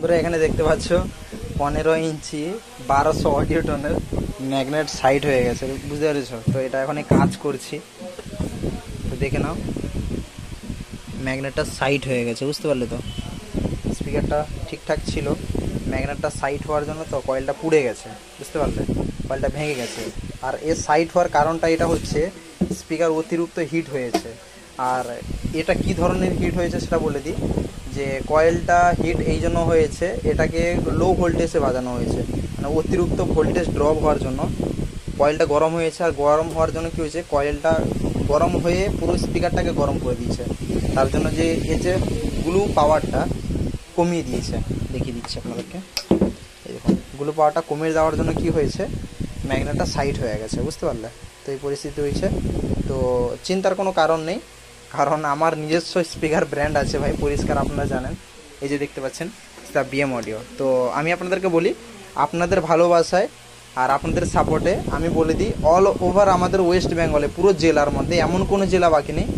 তোমরা এখানে দেখতে পাচ্ছ 15 ইঞ্চি 1200 অডিও টোনের ম্যাগনেট সাইড হয়ে গেছে, বুঝতে পেরেছো? তো এটা এখন কাজ করছি, তো দেখে নাও ম্যাগনেটটা সাইড হয়ে গেছে, বুঝতে পারলে তো? স্পিকারটা ঠিকঠাক ছিল, ম্যাগনেটটা সাইড হওয়ার জন্য তো কয়েলটা পুড়ে গেছে, বুঝতে পারলে? কয়েলটা ভেঙে গেছে। আর এর সাইড হওয়ার কারণটা এটা হচ্ছে স্পিকার অতিরিক্ত হিট হয়েছে। আর এটা কি ধরনের হিট হয়েছে সেটা বলে দিই, যে কয়েলটা হিট এই জন্য হয়েছে, এটাকে লো ভোল্টেজে বাজানো হয়েছে, মানে অতিরিক্ত ভোল্টেজ ড্রপ হওয়ার জন্য কয়েলটা গরম হয়েছে। আর গরম হওয়ার জন্য কী হয়েছে, কয়েলটা গরম হয়ে পুরো স্পিকারটাকে গরম করে দিয়েছে, তার জন্য যে এই যে গ্লু পাওয়ারটা কমিয়ে দিয়েছে। দেখিয়ে দিচ্ছি আপনাদেরকে, এই দেখুন গ্লু পাওয়ারটা কমিয়ে দেওয়ার জন্য কি হয়েছে, ম্যাগনেটটা সাইড হয়ে গেছে, বুঝতে পারলে? তো এই পরিস্থিতি হয়েছে। তো চিন্তার কোনো কারণ নেই, কারণ আমার নিজস্ব স্পিকার ব্র্যান্ড আছে ভাই, পরিষ্কার আপনারা জানেন। এই যে দেখতে পাচ্ছেন দ্য বিএম অডিও। তো আমি আপনাদেরকে বলি, আপনাদের ভালোবাসায় আর আপনাদের সাপোর্টে আমি বলে দিই, অল ওভার আমাদের ওয়েস্ট বেঙ্গলে পুরো জেলার মধ্যে এমন কোনো জেলা বাকি নেই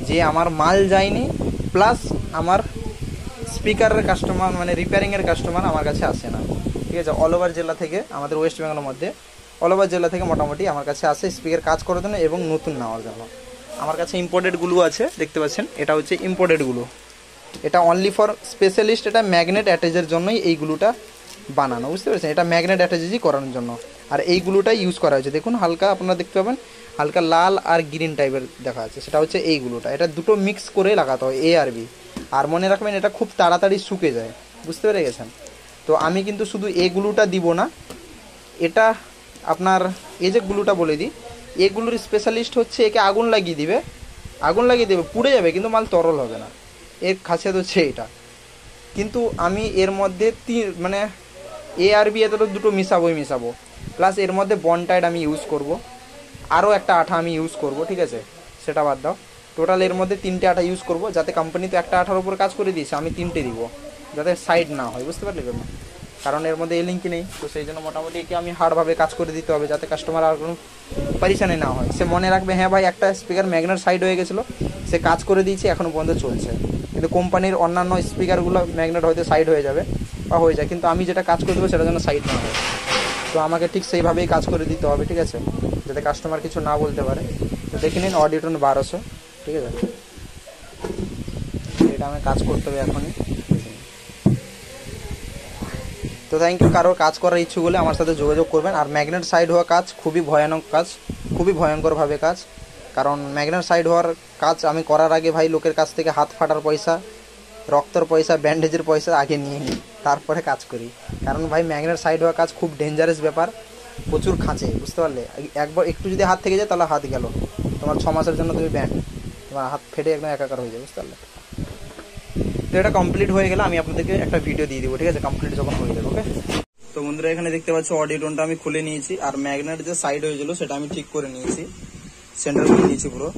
যে আমার মাল যায়নি, প্লাস আমার স্পিকারের কাস্টমার মানে রিপেয়ারিংয়ের কাস্টমার আমার কাছে আসে না, ঠিক আছে? অল ওভার জেলা থেকে, আমাদের ওয়েস্ট বেঙ্গলের মধ্যে অল ওভার জেলা থেকে মোটামুটি আমার কাছে আসে স্পিকার কাজ করার জন্য এবং নতুন নেওয়ার জন্য। আমার কাছে ইম্পোর্টেড গ্লু আছে, দেখতে পাচ্ছেন, এটা হচ্ছে ইম্পোর্টেড গ্লু। এটা অনলি ফর স্পেশালিস্ট, এটা ম্যাগনেট অ্যাটাচের জন্যই এই গ্লুটা বানানো, বুঝতে পেরেছেন? এটা ম্যাগনেট অ্যাটাচই করানোর জন্য। আর এই গ্লুটাই ইউজ করা হয়েছে, দেখুন হালকা আপনারা দেখতে পাবেন হালকা লাল আর গ্রিন টাইপের দেখা যাচ্ছে, সেটা হচ্ছে এই গ্লুটা। এটা দুটো মিক্স করে লাগাতে হয়, এ আর বি। আর মনে রাখবেন এটা খুব তাড়াতাড়ি শুকে যায়, বুঝতে পেরে গেছেন? তো আমি কিন্তু শুধু এই গ্লুটা দিব না, এটা আপনার এই যে গ্লুটা বলে দিই, এগুলোর স্পেশালিস্ট হচ্ছে একে আগুন লাগিয়ে দিবে, পুড়ে যাবে কিন্তু মাল তরল হবে না, এর খাসিয়াত হচ্ছে এটা। কিন্তু আমি এর মধ্যে মানে এ আর বি এত দুটো মিশাবো, প্লাস এর মধ্যে বন্ডটাইড আমি ইউজ করব, আরও একটা আঠা আমি ইউজ করব, ঠিক আছে? সেটা বাদ দাও, টোটাল এর মধ্যে 3টে আঠা ইউজ করব, যাতে কোম্পানি তো একটা আঠার উপর কাজ করে দিয়েছে, আমি 3টে দিব, যাতে সাইড না হয়, বুঝতে পারলে? কারণ এর মধ্যে এই লিঙ্কই নেই, তো সেই জন্য মোটামুটি একে আমি হার্ডভাবে কাজ করে দিতে হবে, যাতে কাস্টমার আর কোনো পরিশানি না হয়। সে মনে রাখবে হ্যাঁ ভাই একটা স্পিকার ম্যাগনেট সাইড হয়ে গেছিলো, সে কাজ করে দিয়েছে, এখনও পর্যন্ত চলছে। কিন্তু কোম্পানির অন্যান্য স্পিকারগুলো ম্যাগনেট হয়তো সাইড হয়ে যাবে বা হয়ে যায়, কিন্তু আমি যেটা কাজ করে দেবো সেটা যেন সাইড না হয়। তো আমাকে ঠিক সেইভাবেই কাজ করে দিতে হবে, ঠিক আছে? যাতে কাস্টমার কিছু না বলতে পারে। তো দেখে নিন অডিও টোন 1200, ঠিক আছে? এটা আমি কাজ করতে হবে এখনই। তো থ্যাংক ইউ। কারোর কাজ করার ইচ্ছুক হলে আমার সাথে যোগাযোগ করবেন। আর ম্যাগনেট সাইড হওয়া কাজ খুবই ভয়ানক কাজ, খুবই ভয়ঙ্করভাবে কাজ। কারণ ম্যাগনেট সাইড হওয়ার কাজ আমি করার আগে ভাই লোকের কাছ থেকে হাত ফাটার পয়সা, রক্তর পয়সা, ব্যান্ডেজের পয়সা আগে নিয়ে নিই, তারপরে কাজ করি। কারণ ভাই ম্যাগনেট সাইড হওয়া কাজ খুব ডেঞ্জারাস ব্যাপার, প্রচুর খাঁচে, বুঝতে পারলে? একবার একটু যদি হাত থেকে যায় তাহলে হাত গেল, তোমার 6 মাসের জন্য তুমি ব্যান্ড, তোমার হাত ফেটে একদম একাকার হয়ে যায়, বুঝতে পারলে? তো এটা কমপ্লিট হয়ে গেলে আমি আপনাদেরকে একটা ভিডিও দিয়ে দিব, ঠিক আছে? কমপ্লিট যখন হয়ে যাবে, ওকে? তো বন্ধুরা এখানে দেখতে পাচ্ছ অডিও টোনটা আমি খুলে নিয়েছি, আর ম্যাগনেট যে সাইড হয়েছিল সেটা আমি ঠিক করে নিয়েছি, সেন্টার করে নিয়েছি পুরো।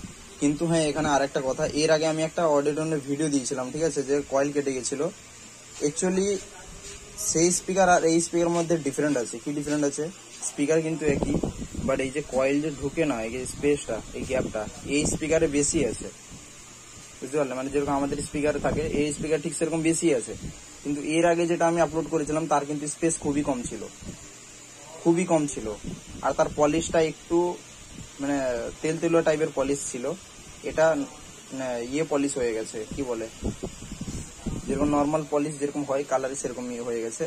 কিন্তু হ্যাঁ, এখানে আর একটা কথা, এর আগে আমি একটা অডিও টোনের ভিডিও দিয়েছিলাম, ঠিক আছে? যে কয়েল কেটে গেছিল। অ্যাকচুয়ালি সেই স্পিকার আর এই স্পিকার মধ্যে ডিফারেন্ট আছে। কি ডিফারেন্ট আছে? স্পিকার কিন্তু একই, বাট এই যে কয়েল যে ঢুকে না, এই যে স্পেসটা, এই গ্যাপটা এই স্পিকারে বেশি আছে, বুঝতে পারলে? মানে যেরকম আমাদের স্পিকারে থাকে, এই স্পিকার ঠিক সেরকম বেশি আছে। কিন্তু এর আগে যেটা আমি আপলোড করেছিলাম তার কিন্তু স্পেস খুবই কম ছিল, আর তার পলিশটা একটু মানে তেলতেলুয়া টাইপের পলিশ ছিল। এটা ইয়ে পলিশ হয়ে গেছে, কি বলে, যেরকম নর্মাল পলিশ যেরকম হয় কালারে সেরকম ইয়ে হয়ে গেছে।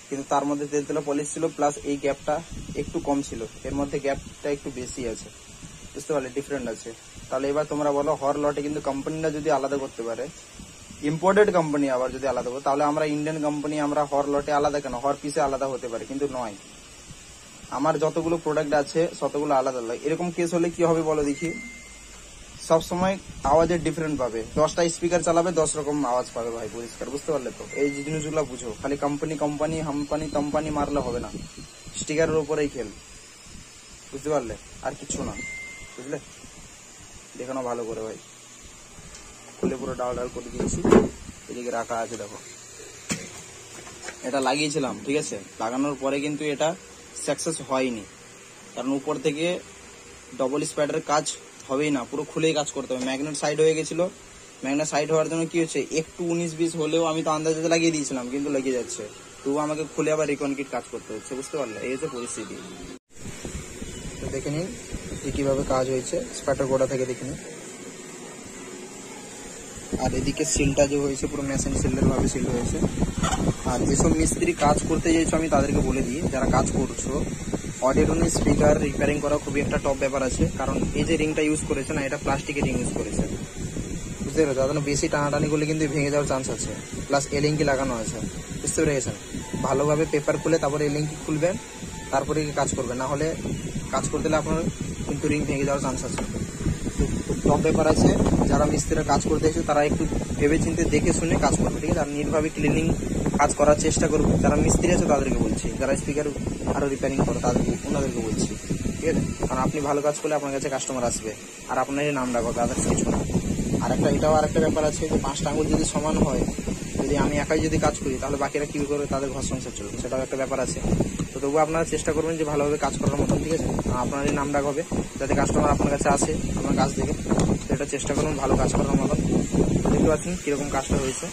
কিন্তু তার মধ্যে তেলতেলা পলিশ ছিল, প্লাস এই গ্যাপটা একটু কম ছিল, এর মধ্যে গ্যাপটা একটু বেশি আছে, বুঝতে পারলে? ডিফারেন্ট আছে। তাহলে এবার তোমরা বলো, হর লটে কিন্তু কোম্পানিটা যদি আলাদা করতে পারে, ইম্পোর্টেড কোম্পানি আবার যদি আলাদা করো, তাহলে আমরা ইন্ডিয়ান কোম্পানি আমরা হর লটে আলাদা কেন, হর পিসে আলাদা হতে পারে, কিন্তু নয়। আমার যতগুলো প্রোডাক্ট আছে ততগুলো আলাদা আলাদা। এরকম কেস হলে কি হবে বলো দেখি? সবসময় আওয়াজের ডিফারেন্ট পাবে, 10টা স্পিকার চালাবে 10 রকম আওয়াজ পাবে ভাই, পরিষ্কার, বুঝতে পারলে তো? এই জিনিসগুলো বুঝো, খালি কোম্পানি মারলে হবে না, স্টিকারের উপরেই খেল, বুঝতে পারলে? আর কিছু না, বুঝলে? দেখানো ভালো করে ভাই, খুলে পুরো ডাল করে দিয়েছি, এদিকে রাখা আছে, দেখো। এটা লাগিয়েছিলাম, ঠিক আছে? লাগানোর পরে কিন্তু এটা সাকসেস হয়নি, কারণ উপর থেকে ডবল স্পাইডারের কাজ হবেই না, পুরো খুলেই কাজ করতে হবে। ম্যাগনেট সাইড হয়ে গেছিল, ম্যাগনা সাইড হওয়ার জন্য কি হচ্ছে, একটু 19-20 হলেও আমি তো আন্দাজে লাগিয়ে দিয়েছিলাম, কিন্তু লেগে যাচ্ছে, তবু আমাকে খুলে আবার রিকনক্রিট কাজ করতে হচ্ছে, বুঝতে পারলে? এই হচ্ছে পরিস্থিতি। তো দেখে নিন যে কিভাবে কাজ হয়েছে, স্পার্টার গোড়া থেকে দেখে নিন। আর এদিকে সিলটা যে হয়েছে পুরো মেশিন সিলের ভাবে সিল হয়েছে। আর যেসব মিস্ত্রি কাজ করতে চাইছো আমি তাদেরকে বলে দিই, যারা কাজ করছো, অডিওটন স্পিকার রিপেয়ারিং করা খুবই একটা টপ ব্যাপার আছে। কারণ এই যে রিংটা ইউজ করেছে না, এটা প্লাস্টিকের রিং ইউজ করেছে, বুঝতে পেরেছো? তার জন্য বেশি টানাটানি করলে কিন্তু ভেঙে যাওয়ার চান্স আছে। প্লাস এলিঙ্কি লাগানো আছে, বুঝতে পেরে গেছেন? ভালোভাবে পেপার খুলে তারপরে এলিঙ্কি খুলবেন, তারপরে কাজ করবেন, না হলে কাজ করতে গেলে আপনার কিন্তু রিং ভেঙে যাওয়ার চান্স আছে। টপ ব্যাপার আছে, যারা মিস্ত্রিরা কাজ করতে এসে তারা একটু ভেবে চিন্তে দেখে শুনে কাজ করবে, ঠিক আছে? আর নিটভাবে ক্লিনিং কাজ করার চেষ্টা করবে। যারা মিস্ত্রি আছে তাদেরকে বলছি, যারা স্পিকার আরো রিপেয়ারিং করে ওনাদেরকে বলছি, ঠিক আছে? কারণ আপনি ভালো কাজ করলে আপনার কাছে কাস্টমার আসবে, আর আপনারই নাম ডাকবে, আদার্স কিছু না। আর এটাও আরেকটা ব্যাপার আছে যে 5টা আঙুল যদি সমান হয়, যদি আমি একাই যদি কাজ করি তাহলে বাকিরা কি করে তাদের ঘর সংসার চলবে, সেটাও একটা ব্যাপার আছে। তো তবুও আপনারা চেষ্টা করবেন যে ভালোভাবে কাজ করার মতন, ঠিক আছে? আপনারই নাম ডাক হবে, যাতে কাস্টমার আপনার কাছে আসে আপনার কাজ দেখে। তো এটা চেষ্টা করুন ভালো কাজ করার মতন। দেখতে পাচ্ছেন কিরকম কাজটা হয়েছে,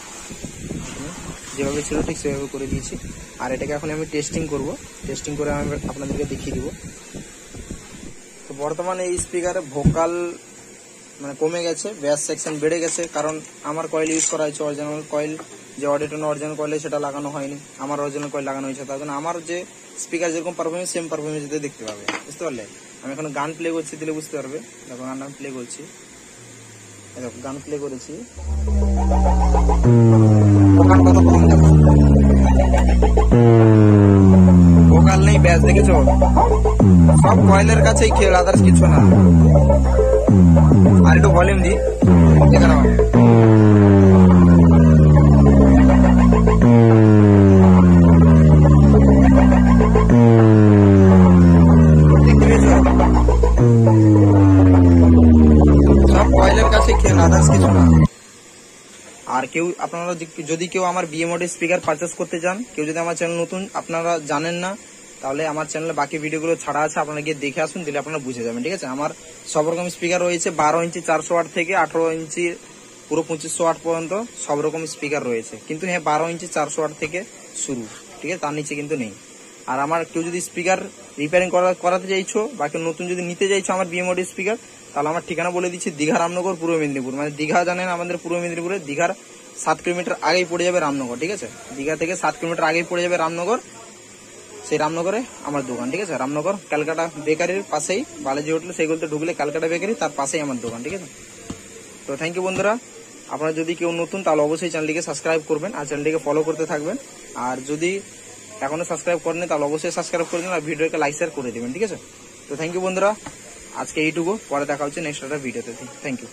যেভাবে ছিল ঠিক সেভাবে করে দিয়েছি। আর এটাকে এখন আমি টেস্টিং করব, টেস্টিং করে আমি আপনাদেরকে দেখিয়ে দিব। তো বর্তমানে এই স্পিকারে ভোকাল মানে কমে গেছে, ব্যাস সেকশন বেড়ে গেছে, কারণ আমার কয়েল ইউজ করা হয়েছে অরিজিনাল কয়েল, যে অডিওটন অরিজিনাল কয়েলে সেটা লাগানো হয়নি, আমার অরিজিনাল কয়েল লাগানো হয়েছে। তার জন্য আমার যে স্পিকার যেরকম পারফরমেন্স সেম পারফরমেন্স যদি দেখতে পাবে, বুঝতে পারলে? আমি এখন গান প্লে করছি, দিলে বুঝতে পারবে। দেখো গান আমি প্লে করছি, দেখো গান প্লে করেছি, ভোকাল কত কম, দেখো ভোকাল নেই, ব্যাস দেখেছো? সব কয়েলের কাছেই খেল, আদার্স কিছু না। আর একটু ভলিউম দি, দেখে নাও। সব কয়েলের কাছে খেল, আদার্স কিছু না। আর কেউ আপনারা যদি কেউ আমার বিএমওডি স্পিকার পারচেস করতে চান, কেউ যদি আমার চ্যানেল নতুন আপনারা জানেন না, তাহলে আমার চ্যানেলে বাকি ভিডিওগুলো ছাড়া আছে, আপনারা গিয়ে দেখে আসুন, দিলে আপনারা বুঝে যাবেন, ঠিক আছে? আমার সব রকম স্পিকার রয়েছে, 12 ইঞ্চি 400 ওয়াট থেকে 18 ইঞ্চি পুরো 2500 ওয়াট পর্যন্ত সব রকম স্পিকার রয়েছে। কিন্তু হ্যাঁ 12 ইঞ্চি 400 ওয়াট থেকে শুরু, ঠিক আছে? তার নিচে কিন্তু নেই। আর আমার কেউ যদি স্পিকার রিপেয়ারিং করাতে চাইছো বা কেউ নতুন যদি নিতে চাইছো আমার বিএমওডি স্পিকার, তাহলে আমার ঠিকানা বলে দিচ্ছি, দীঘা রামনগর পূর্ব মেদিনীপুর। মানে দীঘা জানেন আমাদের পূর্ব মেদিনীপুরে, দীঘার 7 কিলোমিটার আগেই পড়ে যাবে রামনগর, ঠিক আছে? দীঘা থেকে 7 কিলোমিটার আগেই পড়ে যাবে রামনগর। সেই রামনগরে আমার দোকান, ঠিক আছে? রামনগর ক্যালকাটা বেকারির পাশেই, বালাজি হোটেল সেইগুলোতে ঢুকলে ক্যালকাটা বেকারি, তার পাশেই আমার দোকান, ঠিক আছে? তো থ্যাংক ইউ বন্ধুরা। আপনারা যদি কেউ নতুন তাহলে অবশ্যই চ্যানেলটিকে সাবস্ক্রাইব করবেন আর চ্যানেলটিকে ফলো করতে থাকবেন। আর যদি এখনো সাবস্ক্রাইব করেন তাহলে অবশ্যই সাবস্ক্রাইব করে দিন আর ভিডিওকে লাইক শেয়ার করে দেবেন, ঠিক আছে? তো থ্যাংক ইউ বন্ধুরা, আজকে এইটুকু, পরে দেখা হচ্ছে নেক্সট একটা ভিডিওতে। Thank you.